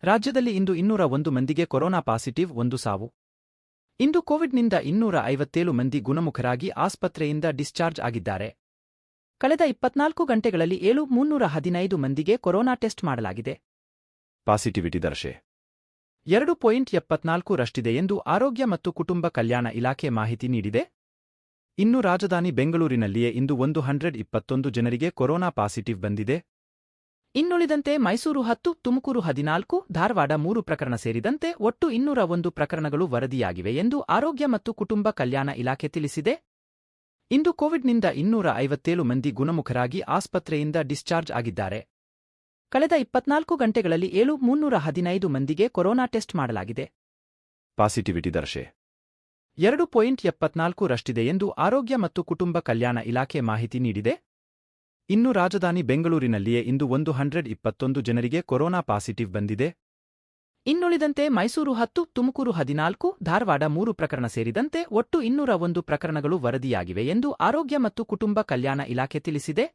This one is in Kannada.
ರಾಜ್ಯದಲ್ಲಿ ಇಂದು 201 ಮಂದಿಗೆ ಕೊರೋನಾ ಪಾಸಿಟಿವ್, 1 ಸಾವು. ಇಂದು ಕೋವಿಡ್ನಿಂದ 257 ಮಂದಿ ಗುಣಮುಖರಾಗಿ ಆಸ್ಪತ್ರೆಯಿಂದ ಡಿಸ್ಚಾರ್ಜ್ ಆಗಿದ್ದಾರೆ. ಕಳೆದ 24 ಗಂಟೆಗಳಲ್ಲಿ 315 ಮಂದಿಗೆ ಕೊರೋನಾ ಟೆಸ್ಟ್ ಮಾಡಲಾಗಿದೆ. ಪಾಸಿಟಿವಿಟಿ ದರ 2.74 ರಷ್ಟಿದೆ ಎಂದು ಆರೋಗ್ಯ ಮತ್ತು ಕುಟುಂಬ ಕಲ್ಯಾಣ ಇಲಾಖೆ ಮಾಹಿತಿ ನೀಡಿದೆ. ಇನ್ನು ರಾಜಧಾನಿ ಬೆಂಗಳೂರಿನಲ್ಲಿಯೇ ಇಂದು 121 ಜನರಿಗೆ ಕೊರೋನಾ ಪಾಸಿಟಿವ್ ಬಂದಿದೆ. ಇನ್ನುಳಿದಂತೆ ಮೈಸೂರು 10, ತುಮಕೂರು 14, ಧಾರವಾಡ 3 ಪ್ರಕರಣ ಸೇರಿದಂತೆ ಒಟ್ಟು 201 ಪ್ರಕರಣಗಳು ವರದಿಯಾಗಿವೆ ಎಂದು ಆರೋಗ್ಯ ಮತ್ತು ಕುಟುಂಬ ಕಲ್ಯಾಣ ಇಲಾಖೆ ತಿಳಿಸಿದೆ. ಇಂದು ಕೋವಿಡ್ನಿಂದ 257 ಮಂದಿ ಗುಣಮುಖರಾಗಿ ಆಸ್ಪತ್ರೆಯಿಂದ ಡಿಸ್ಚಾರ್ಜ್ ಆಗಿದ್ದಾರೆ. ಕಳೆದ 24 ಗಂಟೆಗಳಲ್ಲಿ 315 ಮಂದಿಗೆ ಕೊರೋನಾ ಟೆಸ್ಟ್ ಮಾಡಲಾಗಿದೆ. ಪಾಸಿಟಿವಿಟಿ ದರ 2.74 ರಷ್ಟಿದೆ ಎಂದು ಆರೋಗ್ಯ ಮತ್ತು ಕುಟುಂಬ ಕಲ್ಯಾಣ ಇಲಾಖೆ ಮಾಹಿತಿ ನೀಡಿದೆ. ಇನ್ನು ರಾಜಧಾನಿ ಬೆಂಗಳೂರಿನಲ್ಲಿಯೇ ಇಂದು 121 ಜನರಿಗೆ ಕೊರೋನಾ ಪಾಸಿಟಿವ್ ಬಂದಿದೆ. ಇನ್ನುಳಿದಂತೆ ಮೈಸೂರು 10, ತುಮಕೂರು 14, ಧಾರವಾಡ 3 ಪ್ರಕರಣ ಸೇರಿದಂತೆ ಒಟ್ಟು 201 ಪ್ರಕರಣಗಳು ವರದಿಯಾಗಿವೆ ಎಂದು ಆರೋಗ್ಯ ಮತ್ತು ಕುಟುಂಬ ಕಲ್ಯಾಣ ಇಲಾಖೆ ತಿಳಿಸಿದೆ.